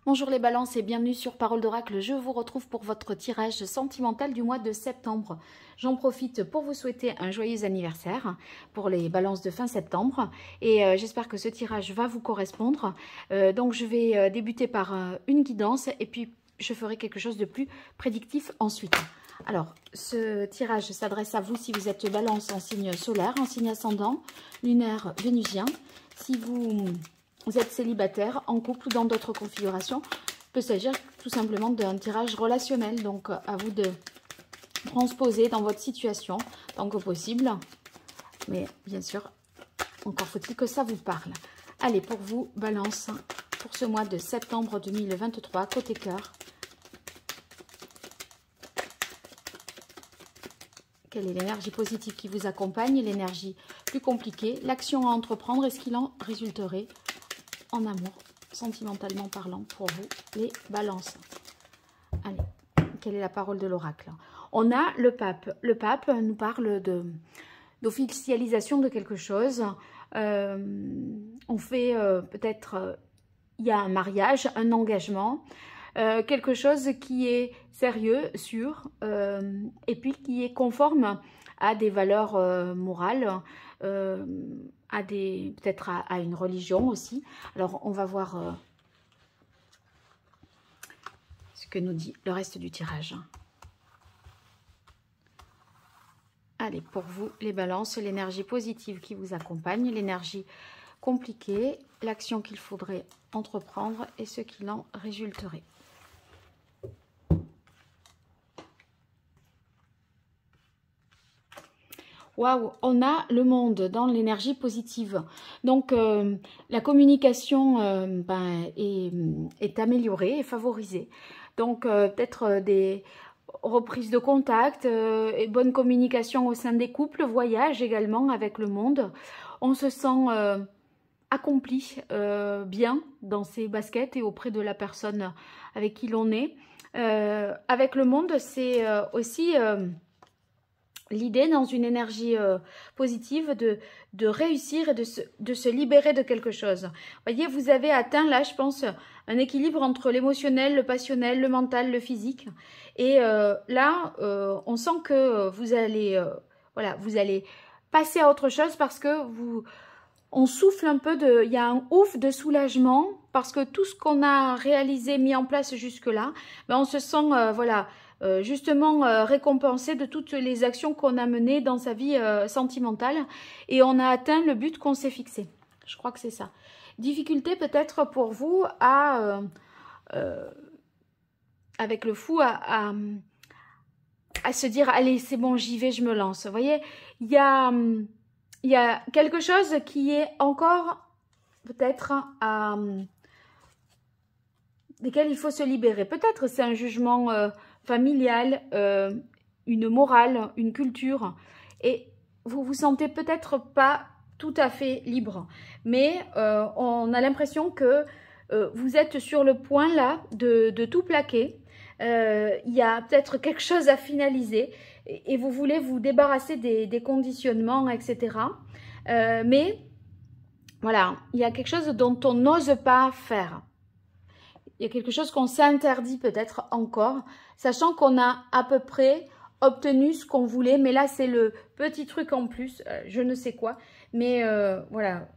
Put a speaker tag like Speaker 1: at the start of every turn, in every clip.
Speaker 1: Bonjour les balances et bienvenue sur Parole d'Oracle. Je vous retrouve pour votre tirage sentimental du mois de septembre. J'en profite pour vous souhaiter un joyeux anniversaire pour les balances de fin septembre. Et j'espère que ce tirage va vous correspondre. Donc je vais débuter par une guidance et puis je ferai quelque chose de plus prédictif ensuite. Alors, ce tirage s'adresse à vous si vous êtes balance en signe solaire, en signe ascendant, lunaire, vénusien. Si vous êtes célibataire, en couple ou dans d'autres configurations, il peut s'agir tout simplement d'un tirage relationnel. Donc, à vous de transposer dans votre situation tant que possible. Mais bien sûr, encore faut-il que ça vous parle. Allez, pour vous, balance, pour ce mois de septembre 2023, côté cœur. Quelle est l'énergie positive qui vous accompagne, l'énergie plus compliquée, l'action à entreprendre et ce qu'il en résulterait en amour, sentimentalement parlant, pour vous, les balances. Allez, quelle est la parole de l'oracle? On a le pape. Le pape nous parle d'officialisation de quelque chose. On fait peut-être, il y a un mariage, un engagement, quelque chose qui est sérieux, sûr, et puis qui est conforme à des valeurs morales, peut-être à une religion aussi. Alors, on va voir ce que nous dit le reste du tirage. Allez, pour vous, les balances, l'énergie positive qui vous accompagne, l'énergie compliquée, l'action qu'il faudrait entreprendre et ce qu'il en résulterait. Waouh, on a le monde dans l'énergie positive. Donc, la communication est améliorée et favorisée. Donc, peut-être des reprises de contact, et bonne communication au sein des couples, voyage également avec le monde. On se sent accompli, bien dans ses baskets et auprès de la personne avec qui l'on est. Avec le monde, c'est aussi... l'idée dans une énergie positive de réussir et de se libérer de quelque chose. Vous voyez, vous avez atteint là, je pense, un équilibre entre l'émotionnel, le passionnel, le mental, le physique. Et là, on sent que vous allez, voilà, vous allez passer à autre chose parce que on souffle un peu il y a un ouf de soulagement parce que tout ce qu'on a réalisé, mis en place jusque-là, ben on se sent, voilà, justement récompensé de toutes les actions qu'on a menées dans sa vie sentimentale et on a atteint le but qu'on s'est fixé. Je crois que c'est ça. Difficulté peut-être pour vous avec le fou à se dire allez c'est bon j'y vais, je me lance. Vous voyez, il y a quelque chose qui est encore peut-être desquels il faut se libérer. Peut-être c'est un jugement familial, une morale, une culture. Et vous vous sentez peut-être pas tout à fait libre. Mais on a l'impression que vous êtes sur le point là de tout plaquer. Il y a peut-être quelque chose à finaliser. Et vous voulez vous débarrasser des conditionnements, etc. Mais voilà, il y a quelque chose dont on n'ose pas faire. Il y a quelque chose qu'on s'interdit peut-être encore, sachant qu'on a à peu près obtenu ce qu'on voulait, mais là c'est le petit truc en plus, je ne sais quoi, mais voilà,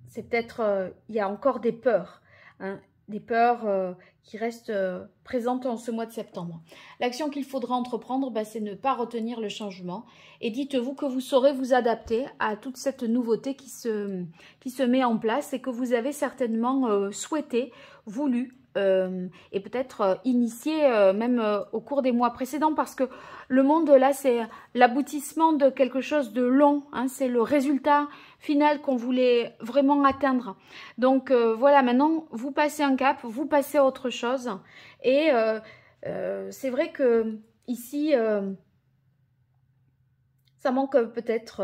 Speaker 1: c'est peut-être, il y a encore des peurs, hein, des peurs qui restent présentes en ce mois de septembre. L'action qu'il faudra entreprendre, c'est ne pas retenir le changement, et dites-vous que vous saurez vous adapter à toute cette nouveauté qui se met en place et que vous avez certainement souhaité, voulu, et peut-être initié même au cours des mois précédents parce que le monde là c'est l'aboutissement de quelque chose de long, hein, c'est le résultat final qu'on voulait vraiment atteindre. Donc voilà, maintenant vous passez un cap, vous passez à autre chose et c'est vrai que ici ça manque peut-être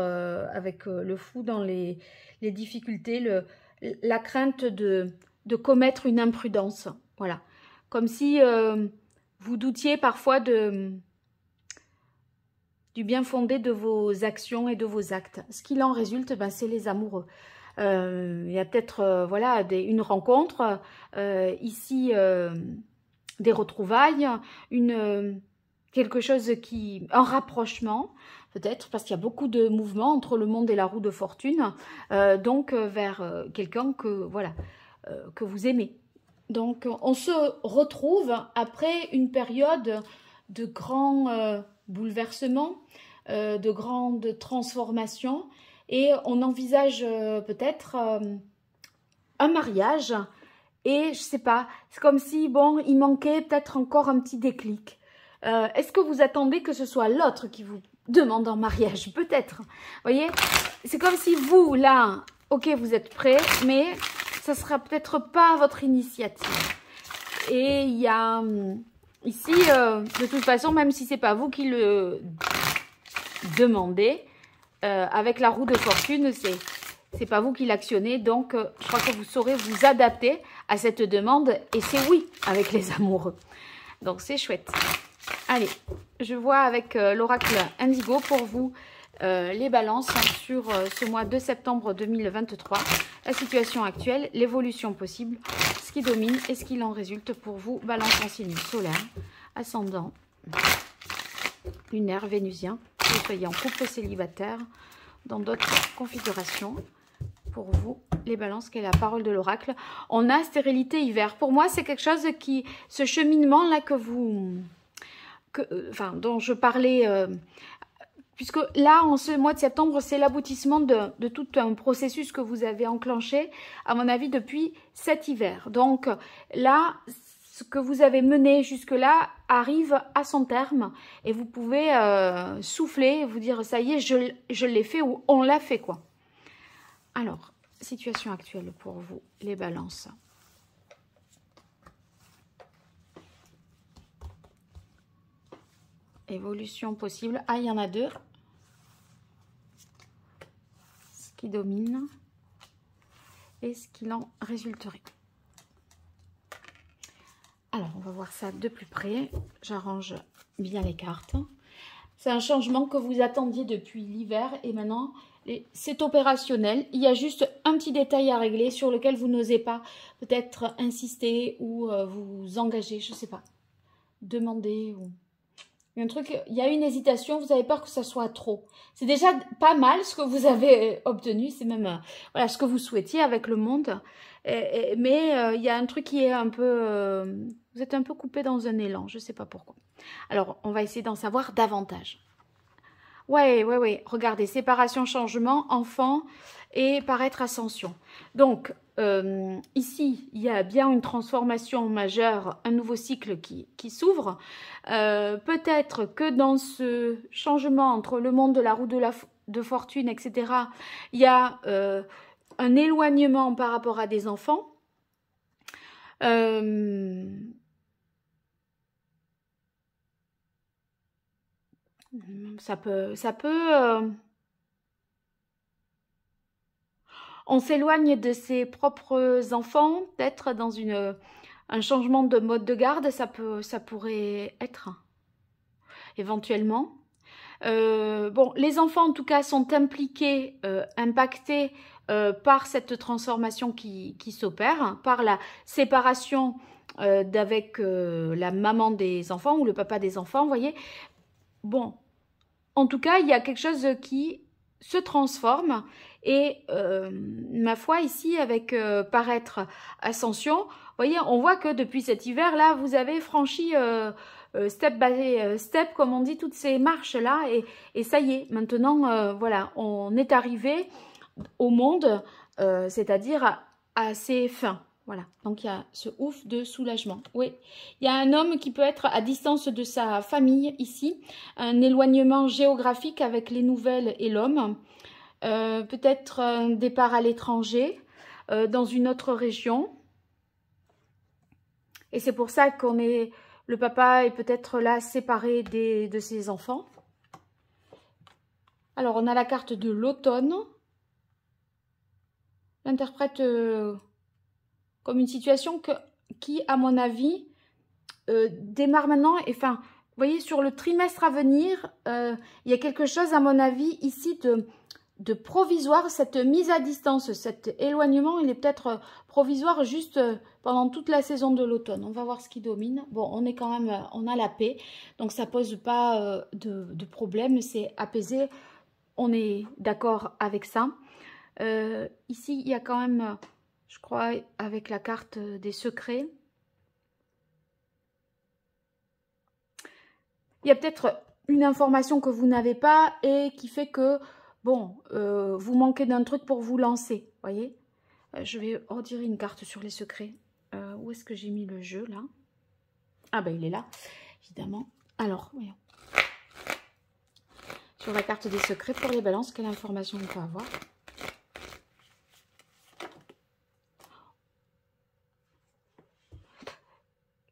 Speaker 1: avec le fou dans les difficultés, la crainte de commettre une imprudence. Voilà, comme si vous doutiez parfois du bien fondé de vos actions et de vos actes. Ce qu'il en résulte, c'est les amoureux. Il y a peut-être voilà, une rencontre, ici des retrouvailles, quelque chose un rapprochement, peut-être, parce qu'il y a beaucoup de mouvements entre le monde et la roue de fortune, donc vers quelqu'un voilà, que vous aimez. Donc, on se retrouve après une période de grands bouleversements, de grandes transformations, et on envisage peut-être un mariage, et je sais pas, c'est comme si, bon, il manquait peut-être encore un petit déclic. Est-ce que vous attendez que ce soit l'autre qui vous demande en mariage? Peut-être. Vous voyez, c'est comme si vous, là, ok, vous êtes prêts, mais ça sera peut-être pas votre initiative. Et il y a ici, de toute façon, même si c'est pas vous qui le demandez, avec la roue de fortune, c'est pas vous qui l'actionnez, donc je crois que vous saurez vous adapter à cette demande, et c'est oui avec les amoureux. Donc c'est chouette. Allez, je vois avec l'oracle Indigo pour vous les balances sur ce mois de septembre 2023, la situation actuelle, l'évolution possible, ce qui domine et ce qu'il en résulte pour vous, balance en signe solaire, ascendant, lunaire, vénusien, que vous soyez en couple célibataire, dans d'autres configurations. Pour vous, les balances, quelle est la parole de l'oracle? On a stérilité hiver. Pour moi, c'est quelque chose qui, ce cheminement-là dont je parlais, puisque là, en ce mois de septembre, c'est l'aboutissement de tout un processus que vous avez enclenché, à mon avis, depuis cet hiver. Donc là, ce que vous avez mené jusque-là arrive à son terme, et vous pouvez souffler, vous dire, ça y est, je l'ai fait, ou on l'a fait, quoi. Alors, situation actuelle pour vous, les balances. Évolution possible. Ah, il y en a deux. Ce qui domine et ce qu'il en résulterait. Alors, on va voir ça de plus près. J'arrange bien les cartes. C'est un changement que vous attendiez depuis l'hiver et maintenant, c'est opérationnel. Il y a juste un petit détail à régler sur lequel vous n'osez pas peut-être insister ou vous engager, je ne sais pas. Demander ou... Il y a un truc, il y a une hésitation, vous avez peur que ça soit trop. C'est déjà pas mal ce que vous avez obtenu, c'est même voilà, ce que vous souhaitiez avec le monde. Mais il y a un truc qui est un peu... vous êtes un peu coupé dans un élan, je ne sais pas pourquoi. Alors, on va essayer d'en savoir davantage. Ouais. Regardez, séparation, changement, enfant et paraître ascension. Donc, ici, il y a bien une transformation majeure, un nouveau cycle qui s'ouvre. Peut-être que dans ce changement entre le monde de la roue de fortune, etc., il y a un éloignement par rapport à des enfants. Ça peut on s'éloigne de ses propres enfants, peut-être dans un changement de mode de garde, ça pourrait être, éventuellement. Bon, les enfants, en tout cas, sont impliqués, impactés par cette transformation qui s'opère, par la séparation d'avec la maman des enfants ou le papa des enfants, vous voyez. Bon, en tout cas, il y a quelque chose qui se transforme et ma foi ici avec paraître ascension, vous voyez, on voit que depuis cet hiver là, vous avez franchi step by step, comme on dit, toutes ces marches là et ça y est, maintenant voilà, on est arrivé au monde, c'est-à-dire à ses fins. Voilà, donc il y a ce ouf de soulagement. Oui, il y a un homme qui peut être à distance de sa famille ici, un éloignement géographique avec les nouvelles et l'homme, peut-être un départ à l'étranger, dans une autre région. Et c'est pour ça le papa est peut-être là séparé de ses enfants. Alors on a la carte de l'automne. L'interprète... comme une situation qui, à mon avis, démarre maintenant. Et enfin, vous voyez, sur le trimestre à venir, il y a quelque chose, à mon avis, ici, provisoire, cette mise à distance, cet éloignement, il est peut-être provisoire juste pendant toute la saison de l'automne. On va voir ce qui domine. Bon, on est quand même, on a la paix, donc ça pose pas de problème, c'est apaisé. On est d'accord avec ça. Ici, il y a quand même, je crois, avec la carte des secrets, il y a peut-être une information que vous n'avez pas et qui fait que, bon, vous manquez d'un truc pour vous lancer, voyez. Je vais retirer une carte sur les secrets. Où est-ce que j'ai mis le jeu, là? Ah, ben, il est là, évidemment. Alors, voyons. Sur la carte des secrets, pour les balances, quelle information on peut avoir?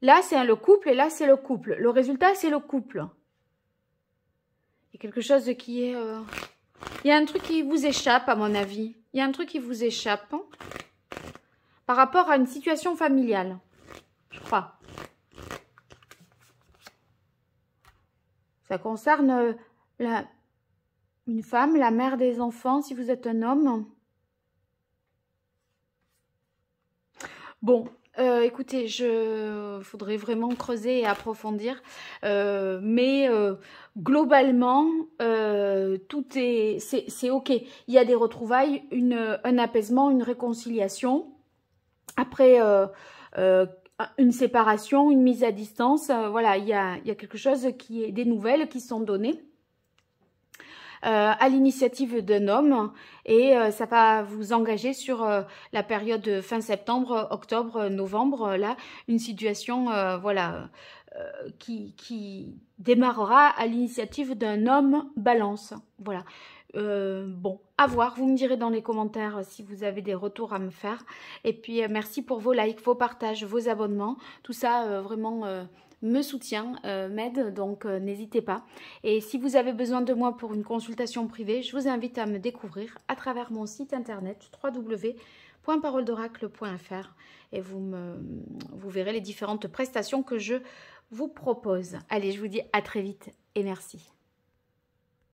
Speaker 1: Là, c'est le couple et là, c'est le couple. Le résultat, c'est le couple. Il y a quelque chose qui est... Il y a un truc qui vous échappe, à mon avis. Il y a un truc qui vous échappe par rapport à une situation familiale, je crois. Ça concerne une femme, la mère des enfants, si vous êtes un homme. Bon, écoutez, faudrait vraiment creuser et approfondir, mais globalement, c'est ok. Il y a des retrouvailles, un apaisement, une réconciliation. Après une séparation, une mise à distance, voilà, il y a quelque chose qui est des nouvelles qui sont données. À l'initiative d'un homme et ça va vous engager sur la période fin septembre, octobre, novembre, là, une situation voilà, qui démarrera à l'initiative d'un homme balance. Voilà. Bon, à voir, vous me direz dans les commentaires si vous avez des retours à me faire. Et puis, merci pour vos likes, vos partages, vos abonnements. Tout ça, vraiment... me soutient, m'aide, donc n'hésitez pas. Et si vous avez besoin de moi pour une consultation privée, je vous invite à me découvrir à travers mon site internet www.paroledoracle.fr et vous verrez les différentes prestations que je vous propose. Allez, je vous dis à très vite et merci.